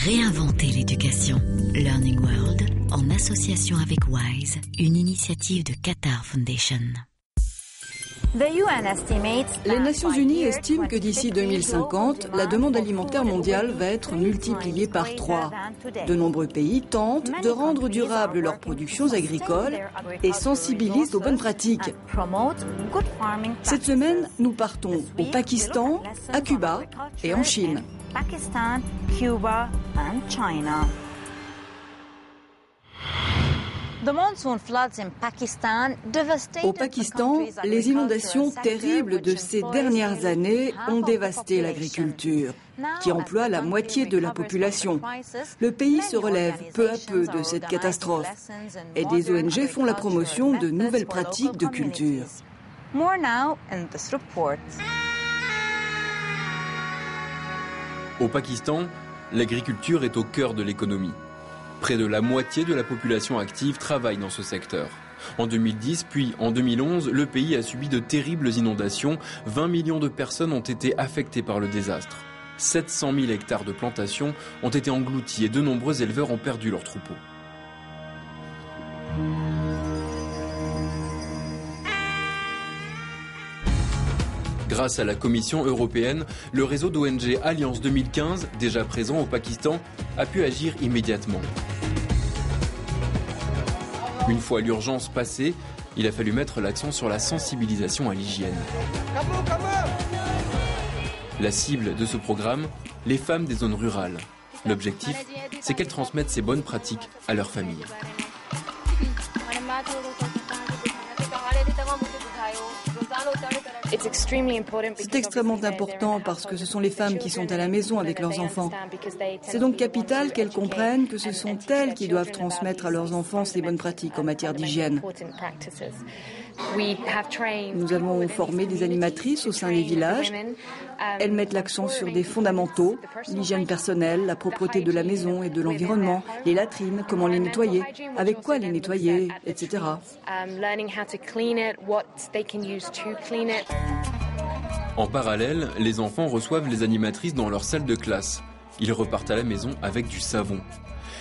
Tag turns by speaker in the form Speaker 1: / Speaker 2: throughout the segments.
Speaker 1: Réinventer l'éducation. Learning World, en association avec WISE, une initiative de Qatar Foundation.
Speaker 2: Les Nations Unies estiment que d'ici 2050, la demande alimentaire mondiale va être multipliée par 3. De nombreux pays tentent de rendre durables leurs productions agricoles et sensibilisent aux bonnes pratiques. Cette semaine, nous partons au Pakistan, à Cuba et en Chine. Au Pakistan, les inondations terribles de ces dernières années ont dévasté l'agriculture, qui emploie la moitié de la population. Le pays se relève peu à peu de cette catastrophe et des ONG font la promotion de nouvelles pratiques de culture.
Speaker 3: Au Pakistan, l'agriculture est au cœur de l'économie. Près de la moitié de la population active travaille dans ce secteur. En 2010 puis en 2011, le pays a subi de terribles inondations. 20 millions de personnes ont été affectées par le désastre. 700 000 hectares de plantations ont été engloutis et de nombreux éleveurs ont perdu leurs troupeaux. Grâce à la Commission européenne, le réseau d'ONG Alliance 2015, déjà présent au Pakistan, a pu agir immédiatement. Une fois l'urgence passée, il a fallu mettre l'accent sur la sensibilisation à l'hygiène. La cible de ce programme, les femmes des zones rurales. L'objectif, c'est qu'elles transmettent ces bonnes pratiques à leur famille.
Speaker 2: C'est extrêmement important parce que ce sont les femmes qui sont à la maison avec leurs enfants. C'est donc capital qu'elles comprennent que ce sont elles qui doivent transmettre à leurs enfants ces bonnes pratiques en matière d'hygiène. Nous avons formé des animatrices au sein des villages. Elles mettent l'accent sur des fondamentaux, l'hygiène personnelle, la propreté de la maison et de l'environnement, les latrines, comment les nettoyer, avec quoi les nettoyer, etc.
Speaker 3: En parallèle, les enfants reçoivent les animatrices dans leur salle de classe. Ils repartent à la maison avec du savon.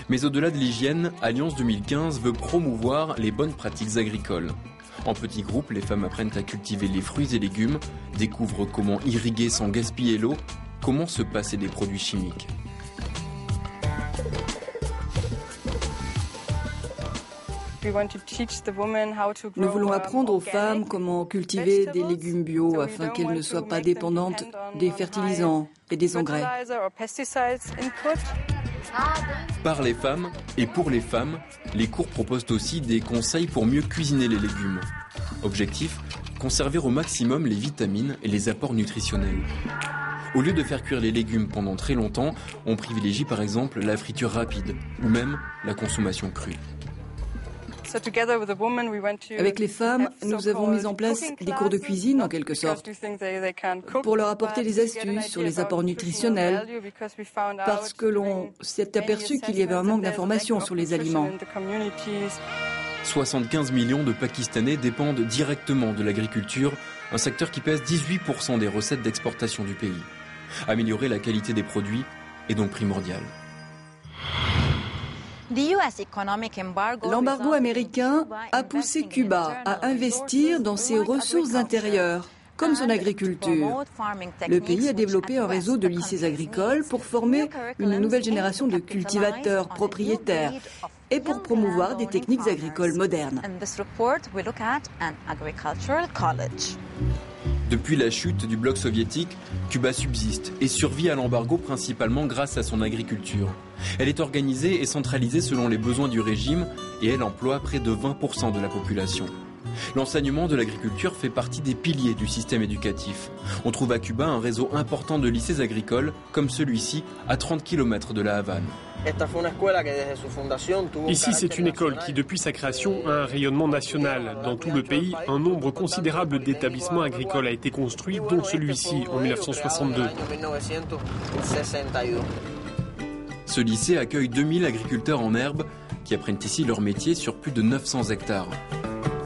Speaker 3: Mais au-delà de l'hygiène, Alliance 2015 veut promouvoir les bonnes pratiques agricoles. En petits groupes, les femmes apprennent à cultiver les fruits et légumes, découvrent comment irriguer sans gaspiller l'eau, comment se passer des produits chimiques.
Speaker 2: Nous voulons apprendre aux femmes comment cultiver des légumes bio afin qu'elles ne soient pas dépendantes des fertilisants et des engrais.
Speaker 3: Par les femmes et pour les femmes, les cours proposent aussi des conseils pour mieux cuisiner les légumes. Objectif, conserver au maximum les vitamines et les apports nutritionnels. Au lieu de faire cuire les légumes pendant très longtemps, on privilégie par exemple la friture rapide ou même la consommation crue.
Speaker 2: Avec les femmes, nous avons mis en place des cours de cuisine en quelque sorte, pour leur apporter des astuces sur les apports nutritionnels, parce que l'on s'est aperçu qu'il y avait un manque d'informations sur les aliments.
Speaker 3: 75 millions de Pakistanais dépendent directement de l'agriculture, un secteur qui pèse 18% des recettes d'exportation du pays. Améliorer la qualité des produits est donc primordial.
Speaker 2: L'embargo américain a poussé Cuba à investir dans ses ressources intérieures, comme son agriculture. Le pays a développé un réseau de lycées agricoles pour former une nouvelle génération de cultivateurs propriétaires et pour promouvoir des techniques agricoles modernes.
Speaker 3: Depuis la chute du bloc soviétique, Cuba subsiste et survit à l'embargo principalement grâce à son agriculture. Elle est organisée et centralisée selon les besoins du régime et elle emploie près de 20% de la population. L'enseignement de l'agriculture fait partie des piliers du système éducatif. On trouve à Cuba un réseau important de lycées agricoles, comme celui-ci, à 30 km de la Havane.
Speaker 4: Ici, c'est une école qui, depuis sa création, a un rayonnement national. Dans tout le pays, un nombre considérable d'établissements agricoles a été construit, dont celui-ci en 1962.
Speaker 3: Ce lycée accueille 2000 agriculteurs en herbe qui apprennent ici leur métier sur plus de 900 hectares.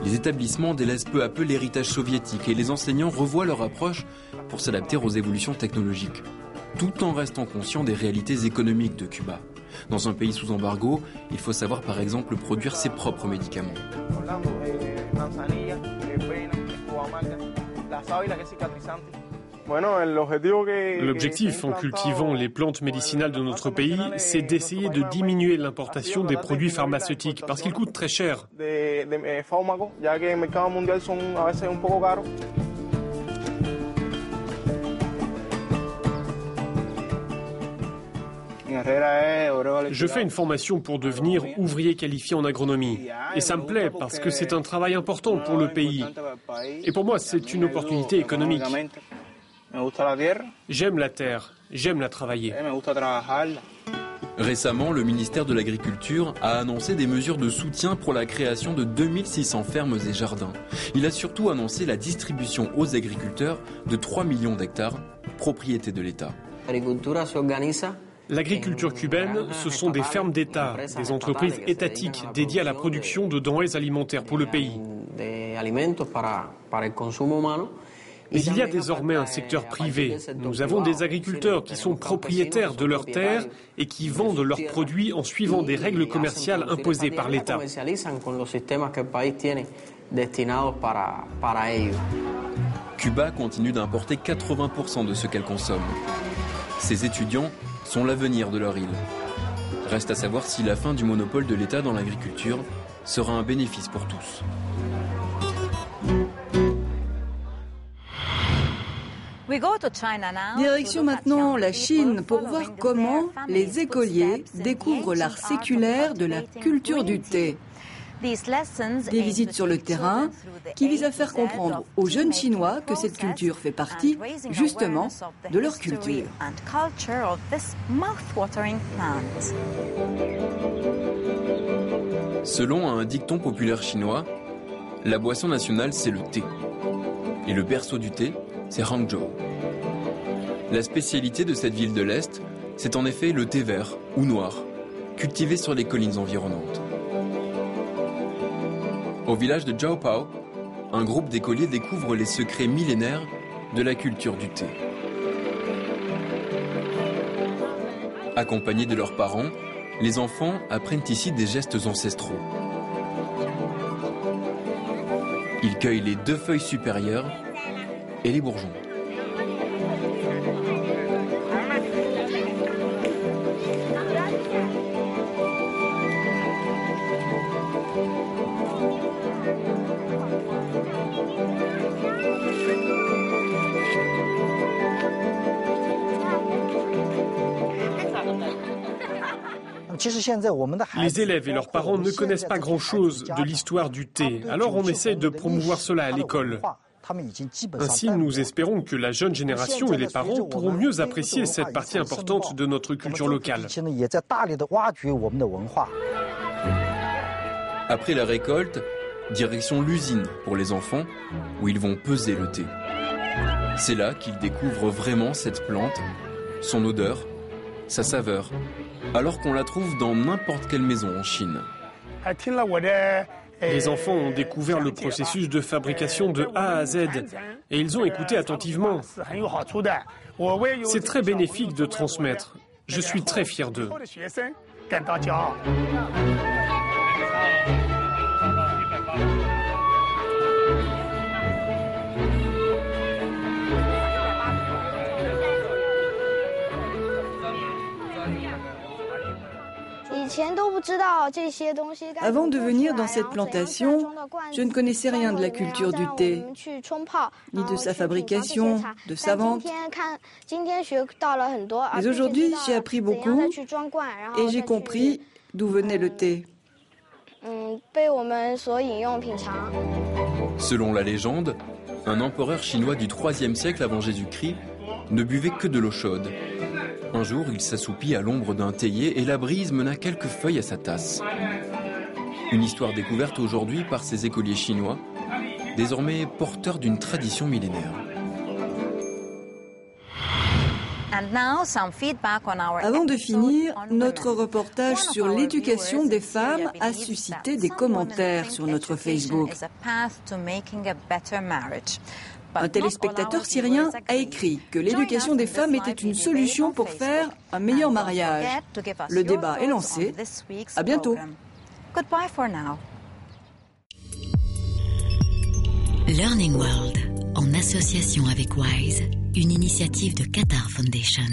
Speaker 3: Les établissements délaissent peu à peu l'héritage soviétique et les enseignants revoient leur approche pour s'adapter aux évolutions technologiques. tout en restant conscient des réalités économiques de Cuba. Dans un pays sous embargo, il faut savoir par exemple produire ses propres médicaments.
Speaker 4: L'objectif en cultivant les plantes médicinales de notre pays, c'est d'essayer de diminuer l'importation des produits pharmaceutiques parce qu'ils coûtent très cher. Je fais une formation pour devenir ouvrier qualifié en agronomie. Et ça me plaît parce que c'est un travail important pour le pays. Et pour moi, c'est une opportunité économique. J'aime la terre, j'aime la travailler.
Speaker 3: Récemment, le ministère de l'Agriculture a annoncé des mesures de soutien pour la création de 2600 fermes et jardins. Il a surtout annoncé la distribution aux agriculteurs de 3 millions d'hectares, propriété de l'État.
Speaker 4: L'agriculture cubaine, ce sont des fermes d'État, des entreprises étatiques dédiées à la production de denrées alimentaires pour le pays. Mais il y a désormais un secteur privé. Nous avons des agriculteurs qui sont propriétaires de leurs terres et qui vendent leurs produits en suivant des règles commerciales imposées par l'État.
Speaker 3: Cuba continue d'importer 80% de ce qu'elle consomme. Ses étudiants sont l'avenir de leur île. Reste à savoir si la fin du monopole de l'État dans l'agriculture sera un bénéfice pour tous.
Speaker 2: Direction maintenant la Chine pour voir comment les écoliers découvrent l'art séculaire de la culture du thé. Des visites sur le terrain qui visent à faire comprendre aux jeunes Chinois que cette culture fait partie, justement, de leur culture.
Speaker 3: Selon un dicton populaire chinois, la boisson nationale, c'est le thé. Et le berceau du thé, c'est Hangzhou. La spécialité de cette ville de l'Est, c'est en effet le thé vert ou noir, cultivé sur les collines environnantes. Au village de Jiaopao, un groupe d'écoliers découvre les secrets millénaires de la culture du thé. Accompagnés de leurs parents, les enfants apprennent ici des gestes ancestraux. Ils cueillent les 2 feuilles supérieures et les bourgeons.
Speaker 4: Les élèves et leurs parents ne connaissent pas grand-chose de l'histoire du thé, alors on essaie de promouvoir cela à l'école. Ainsi, nous espérons que la jeune génération et les parents pourront mieux apprécier cette partie importante de notre culture locale.
Speaker 3: Après la récolte, direction l'usine pour les enfants, où ils vont peser le thé. C'est là qu'ils découvrent vraiment cette plante, son odeur, sa saveur, alors qu'on la trouve dans n'importe quelle maison en Chine.
Speaker 4: Les enfants ont découvert le processus de fabrication de A à Z et ils ont écouté attentivement. C'est très bénéfique de transmettre. Je suis très fier d'eux.
Speaker 2: Avant de venir dans cette plantation, je ne connaissais rien de la culture du thé, ni de sa fabrication, de sa vente. Mais aujourd'hui, j'ai appris beaucoup et j'ai compris d'où venait le thé.
Speaker 3: Selon la légende, un empereur chinois du IIIe siècle avant Jésus-Christ ne buvait que de l'eau chaude. Un jour, il s'assoupit à l'ombre d'un théier et la brise mena quelques feuilles à sa tasse. Une histoire découverte aujourd'hui par ces écoliers chinois, désormais porteurs d'une tradition millénaire.
Speaker 2: Avant de finir, notre reportage sur l'éducation des femmes a suscité des commentaires sur notre Facebook. Un téléspectateur syrien a écrit que l'éducation des femmes était une solution pour faire un meilleur mariage. Le débat est lancé. À bientôt.
Speaker 1: Learning World, en association avec WISE, une initiative de Qatar Foundation.